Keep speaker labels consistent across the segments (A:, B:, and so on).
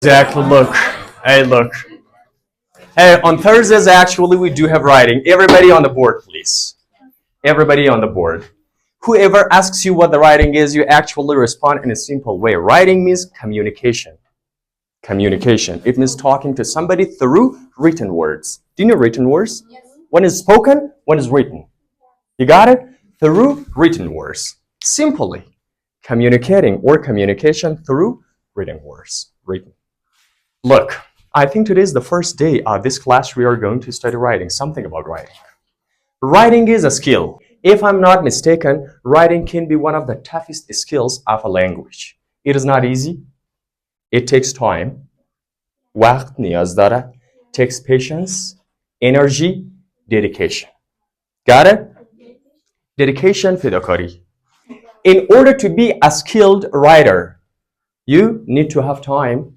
A: Exactly, look. Hey, look. Hey, on Thursdays, actually, we do have writing. Everybody on the board, please. Everybody on the board. Whoever asks you what the writing is, you actually respond in a simple way. Writing means communication. Communication. It means talking to somebody through written words. Do you know written words? Yes. One is spoken, one is written. You got it? Through written words. Simply communicating or communication through written words. Written. Look, I think today is the first day of this class we are going to study writing, something about writing. Writing is a skill. If I'm not mistaken, writing can be one of the toughest skills of a language. It is not easy. It takes time. وقت نیاز داره. Takes patience, energy, dedication. Got it? Dedication, فداکاری. In order to be a skilled writer, you need to have time.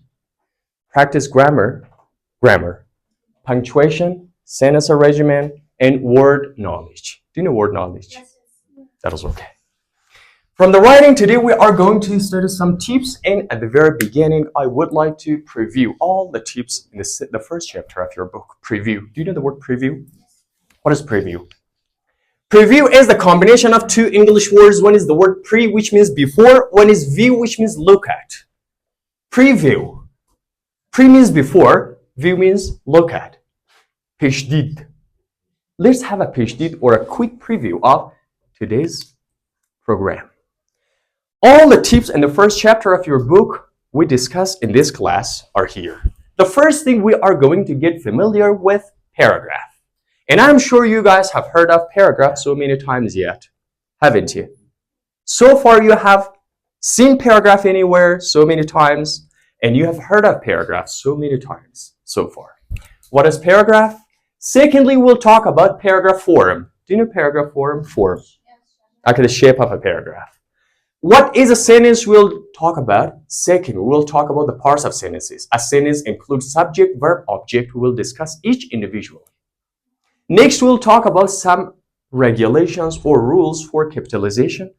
A: Practice grammar, punctuation, sentence arrangement, and word knowledge. Do you know word knowledge? Yes. That is okay. From the writing today, we are going to study some tips, and at the very beginning, I would like to preview all the tips in the first chapter of your book. Preview. Do you know the word preview? What is preview? Preview is the combination of two English words. One is the word pre, which means before. One is view, which means look at. Preview. Pre means before, view means look at. پیشدید. Let's have a پیشدید or a quick preview of today's program. All the tips in the first chapter of your book we discussed in this class are here. The first thing we are going to get familiar with paragraph. And I'm sure you guys have heard of paragraph so many times yet, haven't you? So far you have seen paragraph anywhere so many times, and you have heard of paragraph so many times so far. What is paragraph? Secondly, we'll talk about paragraph form. Do you know paragraph form? Form. Okay, the shape of a paragraph. What is a sentence? We'll talk about. Second, we'll talk about the parts of sentences. A sentence includes subject, verb, object. We'll discuss each individually. Next, we'll talk about some regulations or rules for capitalization.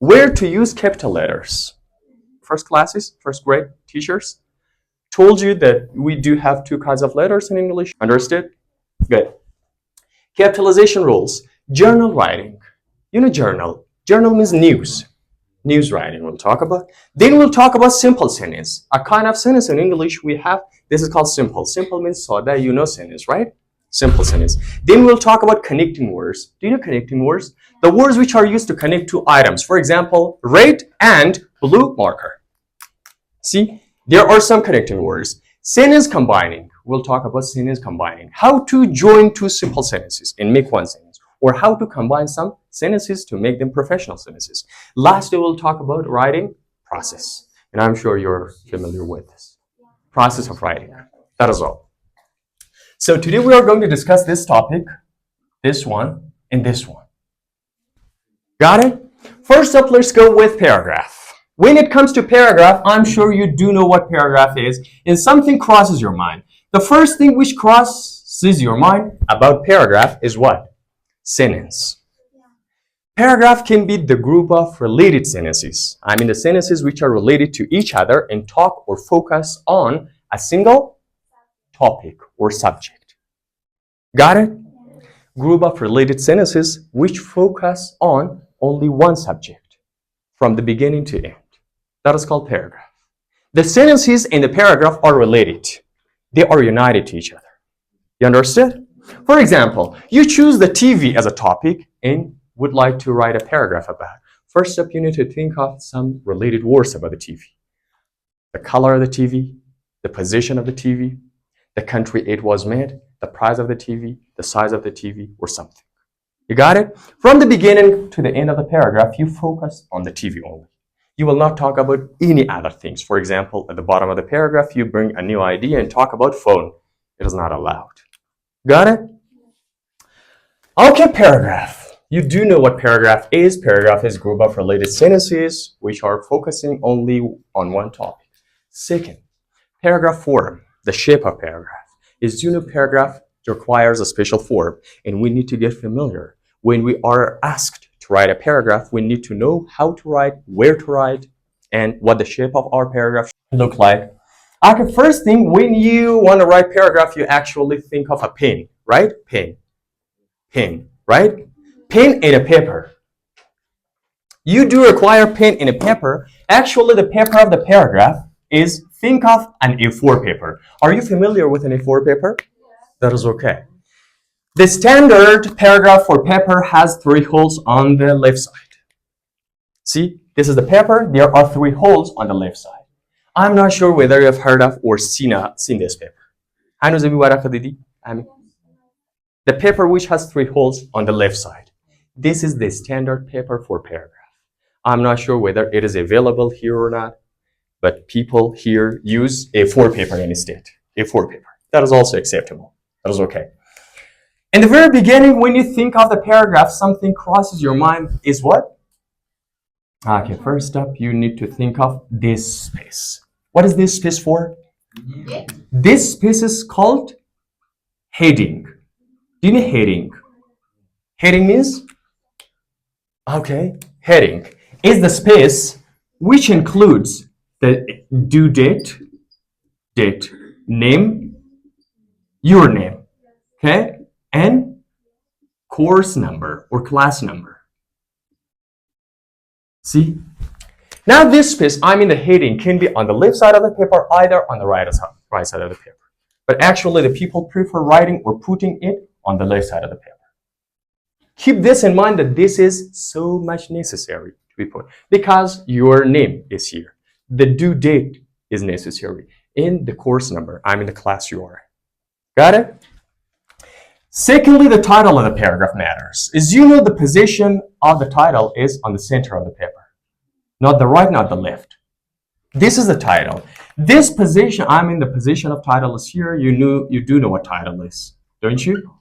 A: Where to use capital letters. First classes, first grade teachers told you that we do have two kinds of letters in English. Understood? Good. Capitalization rules. Journal writing. You know journal. Journal means news. News writing we'll talk about. Then we'll talk about simple sentence. A kind of sentence in English we have. This is called simple. Simple means so that you know sentence, right? Simple sentence. Then we'll talk about connecting words. Do you know connecting words? The words which are used to connect two items. For example, red and blue marker. See, there are some connecting words. Sentence combining. We'll talk about sentence combining. How to join two simple sentences and make one sentence. Or how to combine some sentences to make them professional sentences. Lastly, we'll talk about writing process. And I'm sure you're familiar with this. Process of writing. That is all. So today we are going to discuss this topic, this one, and this one. Got it? First up, let's go with paragraph. When it comes to paragraph, I'm sure you do know what paragraph is, and something crosses your mind. The first thing which crosses your mind about paragraph is what? Sentence. Paragraph can be the group of related sentences. I mean the sentences which are related to each other and talk or focus on a single topic or subject. Got it? Group of related sentences which focus on only one subject from the beginning to end. That is called paragraph. The sentences in the paragraph are related. They are united to each other. You understood? For example, you choose the TV as a topic and would like to write a paragraph about it. First up, you need to think of some related words about the TV. The color of the TV, the position of the TV, the country it was made, the price of the TV, the size of the TV, or something. You got it? From the beginning to the end of the paragraph, you focus on the TV only. You will not talk about any other things. For example, at the bottom of the paragraph, you bring a new idea and talk about phone. It is not allowed. Got it? Okay, paragraph. You do know what paragraph is. Paragraph is a group of related sentences which are focusing only on one topic. Second, paragraph form, the shape of paragraph. Is you know paragraph requires a special form, and we need to get familiar. When we are asked to write a paragraph, we need to know how to write, where to write, and what the shape of our paragraph should look like. Okay, first thing, when you want to write paragraph, you actually think of a pen, right? Pen, right? Pen and a paper. You do require pen and a paper. Actually, the paper of the paragraph is, think of an A4 paper. Are you familiar with an A4 paper? That is okay. The standard paragraph for paper has 3 holes on the left side. See, this is the paper. There are 3 holes on the left side. I'm not sure whether you've heard of or seen this paper. The paper which has 3 holes on the left side. This is the standard paper for paragraph. I'm not sure whether it is available here or not, but people here use A4 paper instead. A4 paper. That is also acceptable. That is okay. In the very beginning, when you think of the paragraph, something crosses your mind is what? Okay, first up, you need to think of this space. What is this space for? This space is called heading. Do you know heading? Heading means? Okay, heading is the space which includes the due date, name, your name, okay, and course number or class number. See? Now this space, the heading, can be on the left side of the paper, either on the right side of the paper. But actually, the people prefer writing or putting it on the left side of the paper. Keep this in mind that this is so much necessary to be put because your name is here. The due date is necessary in the course number. I'm in the class you are. Got it? Secondly, the title of the paragraph matters. As you know, the position of the title is on the center of the paper. Not the right, not the left. This is the title. This position, I'm in the position of title is here. You do know what title is, don't you?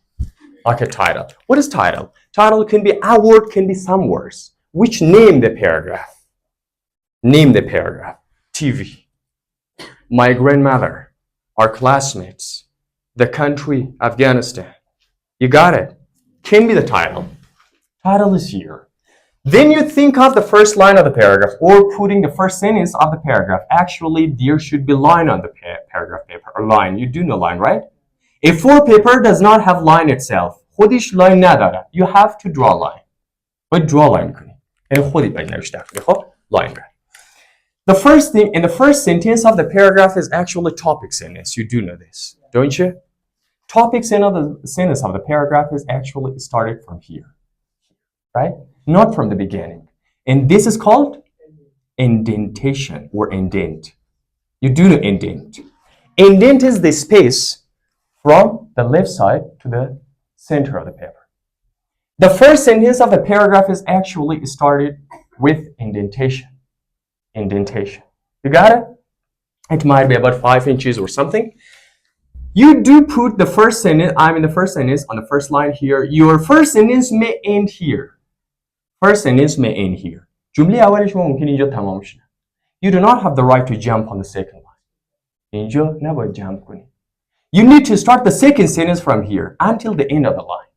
A: Okay, title. What is title? Title can be a word, can be some words. Which name the paragraph? Name the paragraph. TV. My grandmother. Our classmates. The country, Afghanistan. You got it. Can be the title. Title is here. Then you think of the first line of the paragraph or putting the first sentence of the paragraph. Actually, there should be line on the paragraph paper. A line. You do know line, right? A4 paper does not have line itself. خودش line نداره. You have to draw line. باید draw line کنی. یعنی خودی باید نوشته کنی. خب line right. The first thing in the first sentence of the paragraph is actually topic sentence. You do know this, don't you? Topic sentence of the paragraph is actually started from here, right? Not from the beginning. And this is called indentation or indent. You do know indent. Indent is the space from the left side to the center of the paper. The first sentence of the paragraph is actually started with indentation. Indentation. You got it? It might be about 5 inches or something. You do put the first sentence, I'm in the first sentence on the first line here. Your first sentence may end here. First sentence may end here. جمله اول شما ممکن اینجا تمام شه. You do not have the right to jump on the second line. اینجا نباید jump کنی. You need to start the second sentence from here until the end of the line.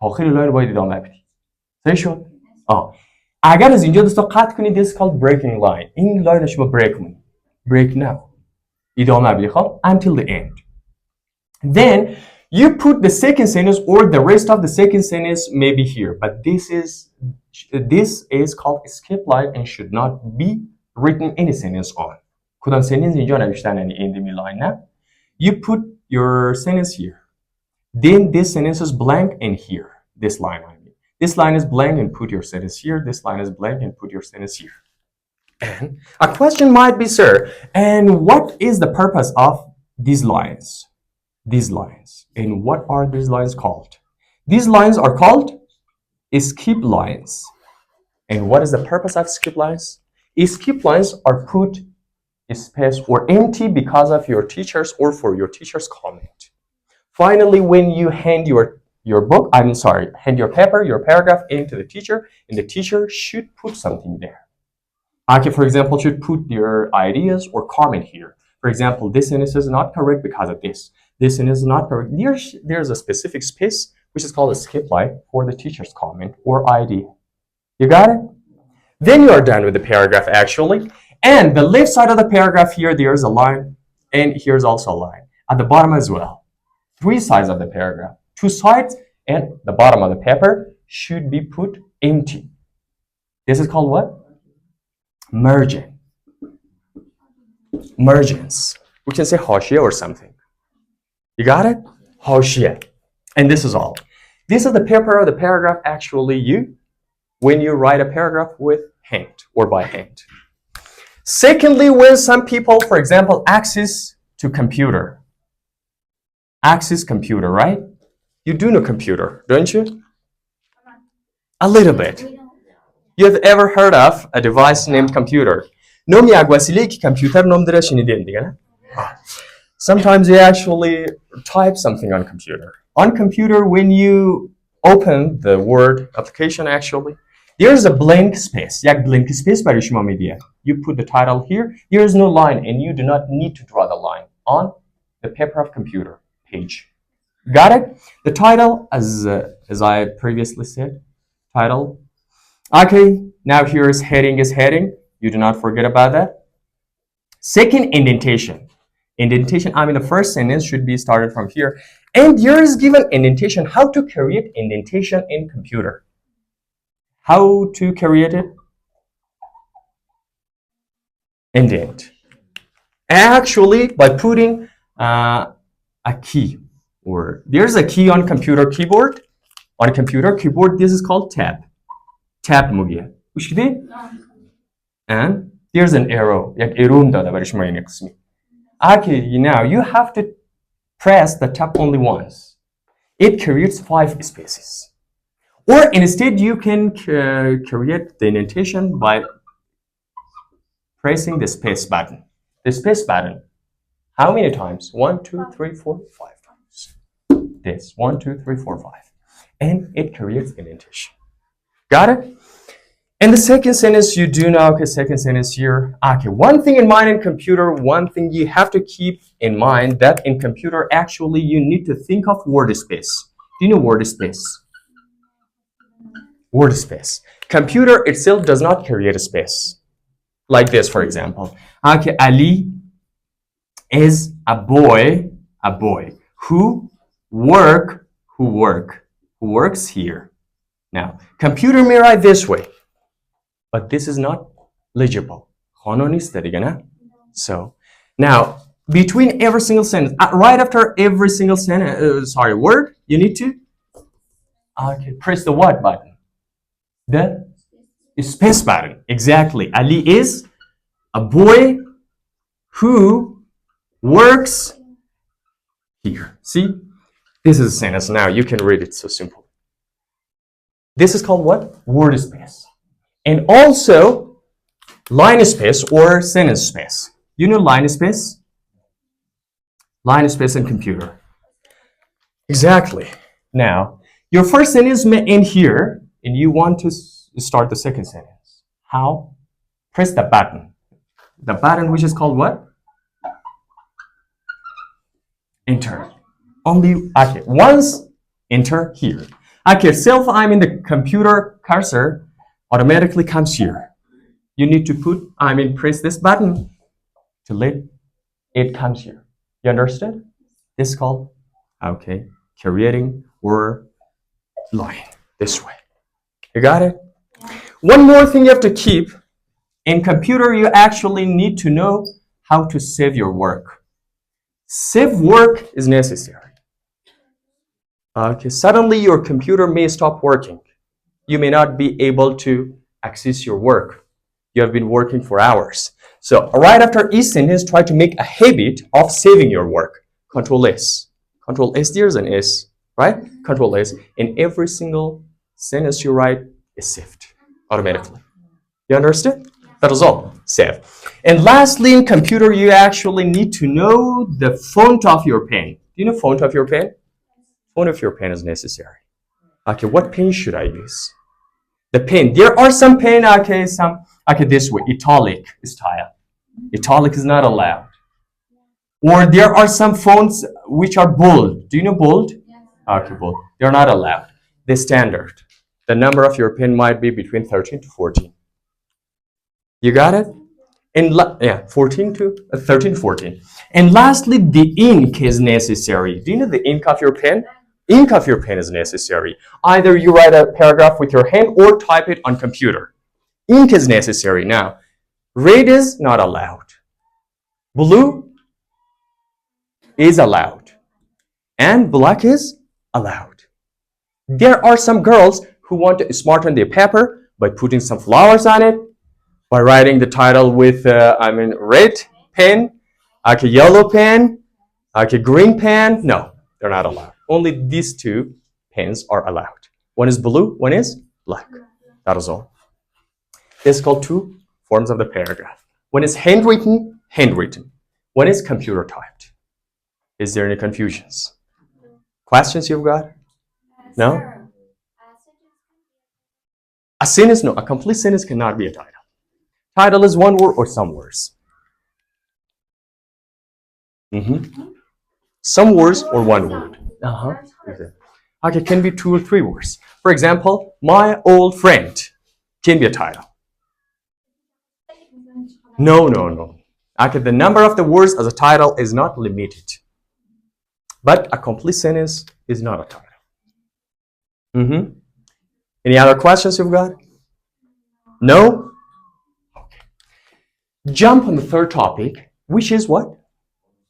A: آخر لاین باید ادامه بدی. صحیح شد؟ اگر از اینجا دستا قطع کنی this is called breaking line. این لاین شما break کنی. Break now. ادامه بدی خب until the end. Then you put the second sentence or the rest of the second sentence may be here, but this is called a skip line and should not be written any sentence on. کدام sentence اینجا نوشتن یعنی ending line نه. You put your sentence here. Then this sentence is blank and here. This line I mean. This line is blank and put your sentence here. This line is blank and put your sentence here. And a question might be, sir, and what is the purpose of these lines? These lines. And what are these lines called? These lines are called skip lines. And what is the purpose of skip lines? Skip lines are put space or empty because of your teachers or for your teacher's comment. Finally, when you hand hand your paper, your paragraph into the teacher, and the teacher should put something there. Okay, for example, should put your ideas or comment here. For example, this sentence is not correct because of this. This sentence is not correct. There's a specific space which is called a skip line for the teacher's comment or idea. You got it? Then you are done with the paragraph actually. And the left side of the paragraph here, there's a line and here's also a line. At the bottom as well. 3 sides of the paragraph. 2 sides and the bottom of the paper should be put empty. This is called what? Margin. Margins. We can say حاشیه or something. You got it? حاشیه. And this is all. This is the paper or the paragraph actually when you write a paragraph with hand or by hand. Secondly, when some people, for example, access to computer. Access computer, right? You do know computer, don't you? A little bit. You have ever heard of a device named computer? نام یک وسیله که کامپیوتر نام داره شنیدین دیگه نه؟ Sometimes you actually type something on computer. On computer, when you open the Word application actually, there's a blank space. یک blank space برای شما میدیه. You put the title here. There is no line and you do not need to draw the line on the paper of computer page. Got it? The title, as I previously said, title. Okay, now here is heading is heading. You do not forget about that. Second, indentation. Indentation, I mean the first sentence should be started from here. And here is given indentation. How to create indentation in computer. How to create it? Indent. Actually, by putting a key word. There's a key on computer keyboard. On computer keyboard, this is called tab. Tab مگیه. گوش کردی؟ And there's an arrow. یک arrow داده برای شما این قسمی. Okay, now you have to press the tab only once. It creates 5 spaces. Or instead, you can create the indentation by pressing the space button. The space button. How many times? 1, 2, 3, 4, 5 times. This 1, 2, 3, 4, 5. And it creates indentation. Got it? And the second sentence you do know, okay, second sentence here. Okay, one thing in mind in computer, one thing you have to keep in mind that in computer, actually, you need to think of word space. Do you know word space? Word space. Computer itself does not create a space. Like this, for example. Okay, Ali is a boy who works here. Now, computer may write this way. But this is not legible. So now between every single sentence, right after every single sentence, word, you need to press the what button? The space button. Exactly. Ali is a boy who works here. See, this is a sentence. Now you can read it so simple. This is called what? Word space. And also, line space or sentence space. You know line space? Line space in computer. Exactly. Now, your first sentence may end here, and you want to start the second sentence. How? Press the button. The button which is called what? Enter. Only, okay, once, enter here. Okay, self, I'm in the computer cursor, automatically comes here. You need to press this button to let it comes here. You understand? This is called, okay, creating word line this way. You got it? One more thing you have to keep. In computer, you actually need to know how to save your work. Save work is necessary. Okay, suddenly your computer may stop working. You may not be able to access your work. You have been working for hours. So right after each sentence, try to make a habit of saving your work. Control S. Control S, there's an S, right? Control S. And every single sentence you write is saved automatically. You understand? That is all. Save. And lastly, in computer, you actually need to know the font of your pen. Do you know font of your pen? Font of your pen is necessary. Okay, what pen should I use? The pen. There are some pen, okay, this way, italic style. Italic is not allowed. Or there are some fonts which are bold. Do you know bold? Yes. Okay, bold. They're not allowed. The standard. The number of your pen might be between 13 to 14. You got it? And 14 to 13, 14. And lastly, the ink is necessary. Do you know the ink of your pen? Ink of your pen is necessary. Either you write a paragraph with your hand or type it on computer. Ink is necessary. Now, red is not allowed. Blue is allowed. And black is allowed. There are some girls who want to smarten their paper by putting some flowers on it, by writing the title with, red pen, like a yellow pen, like a green pen. No, they're not allowed. Only these two pens are allowed. One is blue, one is black. That is all. This is called two forms of the paragraph. One is handwritten, handwritten. One is computer typed. Is there any confusions? Questions you've got? No? A sentence, no. A complete sentence cannot be a title. Title is one word or some words. Some words or one word. Okay, it can be 2 or 3 words. For example, my old friend can be a title. No. Okay, the number of the words as a title is not limited. But a complete sentence is not a title. Any other questions you've got? No? Okay. Jump on the third topic, which is what?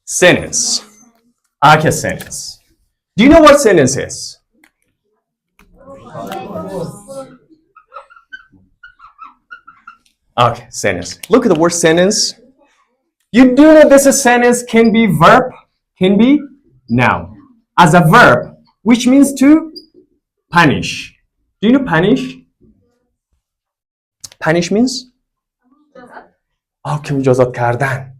A: Sentence. Okay, sentence. Do you know what sentence is? Okay, sentence. Look at the word sentence. You do know this sentence can be verb, can be noun. As a verb, which means to punish. Do you know punish? Punish means? مجازات کردن.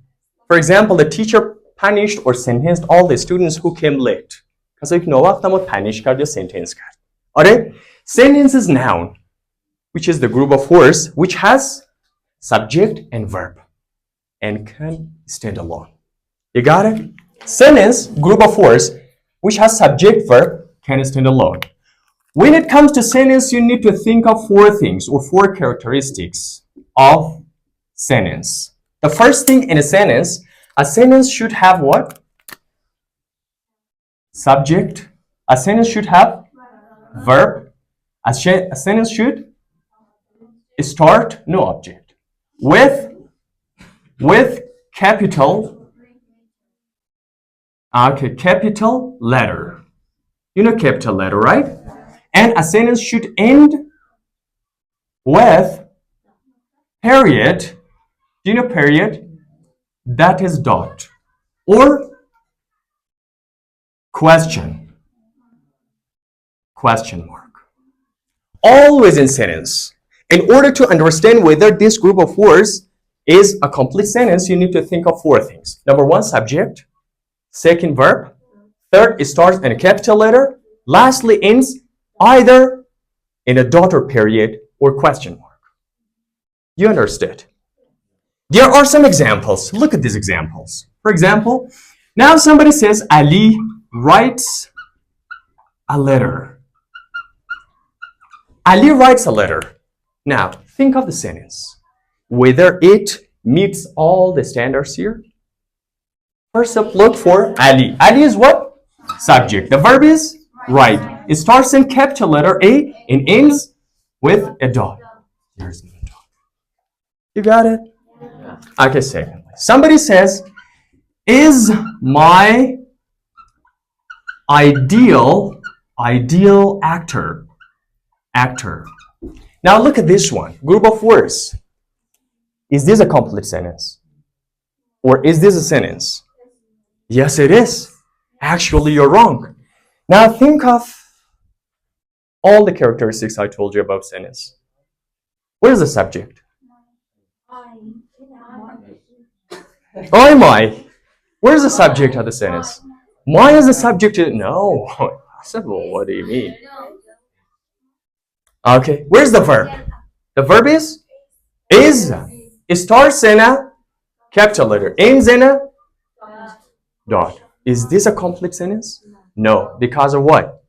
A: For example, the teacher punished or sentenced all the students who came late. کسایی که ناوقت پنیش کرد یا sentence کرد. آره؟ Sentence is noun, which is the group of words which has subject and verb and can stand alone. You got it? Sentence, group of words which has subject, verb, can stand alone. When it comes to sentence, you need to think of 4 things or 4 characteristics of sentence. The first thing in a sentence should have what? Subject. A sentence should have verb. A sentence should start, no object, with capital letter. You know capital letter, right? And a sentence should end with period. Do you know period? That is dot. Or question mark. Always in sentence. In order to understand whether this group of words is a complete sentence, you need to think of 4 things. Number 1, subject. Second, verb. Third, it starts in a capital letter. Lastly, ends either in a dot or period or question mark. You understood? There are some examples. Look at these examples. For example, now somebody says Ali writes a letter. Ali writes a letter. Now, think of the sentence. Whether it meets all the standards here. First up, look for Ali. Ali is what? Subject. The verb is write. It starts in capital letter A and ends with a dot. There's no dot. You got it? Okay, secondly. Somebody says, is my ideal actor. Now look at this one. Group of words. Is this a complete sentence? Or is this a sentence? Yes, it is. Actually, you're wrong. Now think of all the characteristics I told you about sentence. What is the subject? My. Where's the subject of the sentence? My is the subject. No. I said, well, what do you mean? Okay. Where's the verb? The verb is? Is. It starts in a capital letter. Ends in a dot. Is this a complete sentence? No. Because of what?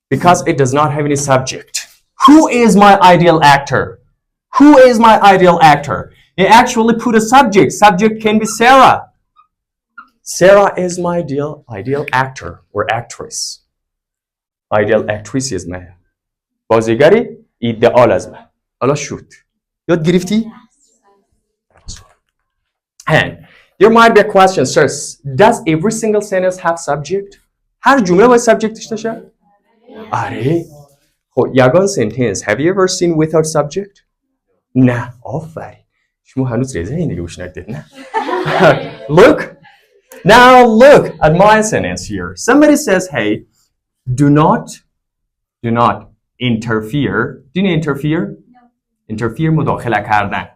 A: Because it does not have any subject. Who is my ideal actor? Who is my ideal actor? He actually put a subject. Subject can be Sarah. Sarah is my ideal actor or actress. Ideal actress is من. بازیگری ایدئال از من. حالا shoot. یاد گرفتی؟ And there might be a question, sirs. Does every single sentence have subject? هر جمله باید subjectش داشته؟ آره. خب یگان sentence. Have you ever seen without subject? نه. آفرین. شما هنوز رزه اینه گوش ندید نه. Look. Now look at my sentence here. Somebody says, hey, do not interfere. Do you know interfere? No. Interfere مداخله کردن.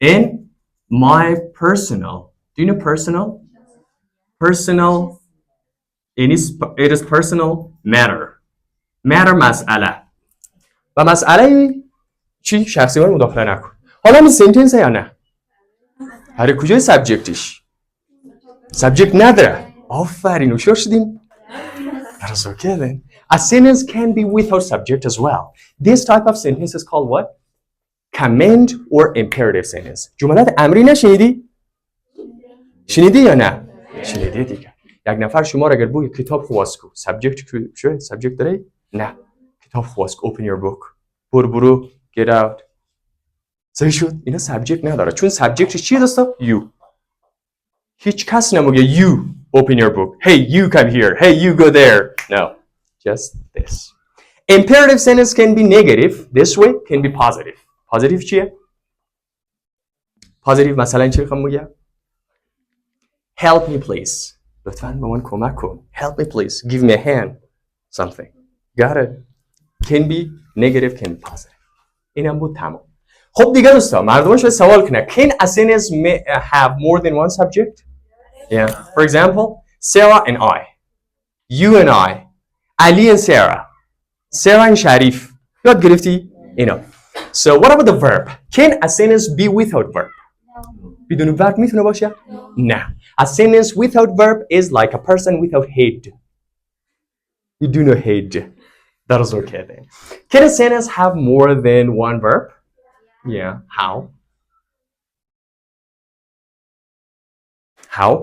A: In my personal. Do you know personal? Personal. It is personal matter. Matter مسئله. و مسئله چی؟ شخصی من مداخله نکن. حالا این سنتنس یا نه؟ هر کجای سابجکتش؟ سابجکت نداره. آفرین هوشیار شدیم. That's okay then. A sentence can be without subject as well. This type of sentence is called what? Command or imperative sentence. جملات امری نشنیدی؟ شنیدی یا نه؟ شنیدی دیگه. یک نفر شما را اگر بگه کتاب خواست کو. سابجکت داره؟ نه. کتاب خواست کو. Open your book. برو get out. صحیح شد؟ اینا سابجکت نداره. چون سابجکتش چیه دوستا؟ You. هیچ کس نمیگه you open your book. Hey, you come here. Hey, you go there. No, just this. Imperative sentence can be negative. This way can be positive. Positive چیه؟ Positive مثلا چی میخوام بگم؟ Help me please. لطفاً به من کمک کن. Help me please. Give me a hand. Something. Got it. Can be negative, can be positive. اینم بود تمام. خب دیگه دوستا مردم شاید سوال کنه. Can a sentence have more than one subject? Yeah. For example, Sarah and I. You and I. Ali and Sarah. Sarah and Sharif. یاد گرفتی؟ اینا. So what about the verb? Can a sentence be without verb? بدون verb میتونه باشه؟ نه. A sentence without verb is like a person without head. You do know head. That is okay then. Can a sentence have more than one verb? Yeah. How? How?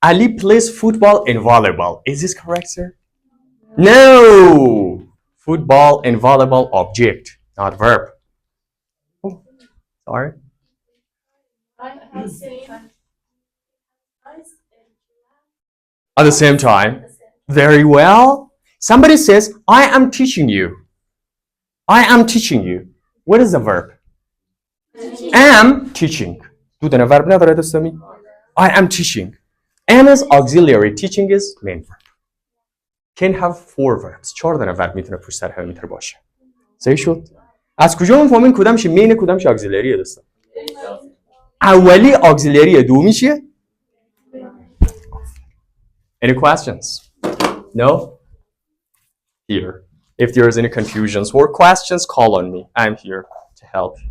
A: Ali plays football and volleyball. Is this correct, sir? No! Football and volleyball object, not verb. Oh, sorry. At the same time. Very well. Somebody says, I am teaching you. I am teaching you. What is the verb? Am teaching. بودن verb نداره دوستامی. I am teaching. Am is auxiliary. Teaching is main verb. Can have 4 verbs. 4 دونه verb میتونه پشت سر هم میتونه باشه. صحیح شد؟ از کجا میفهمین کدامش مین کدامش auxiliary دوستا؟ اولی auxiliary دومی چیه؟ Any questions? No? Here. If there is any confusions or questions, call on me. I'm here to help you.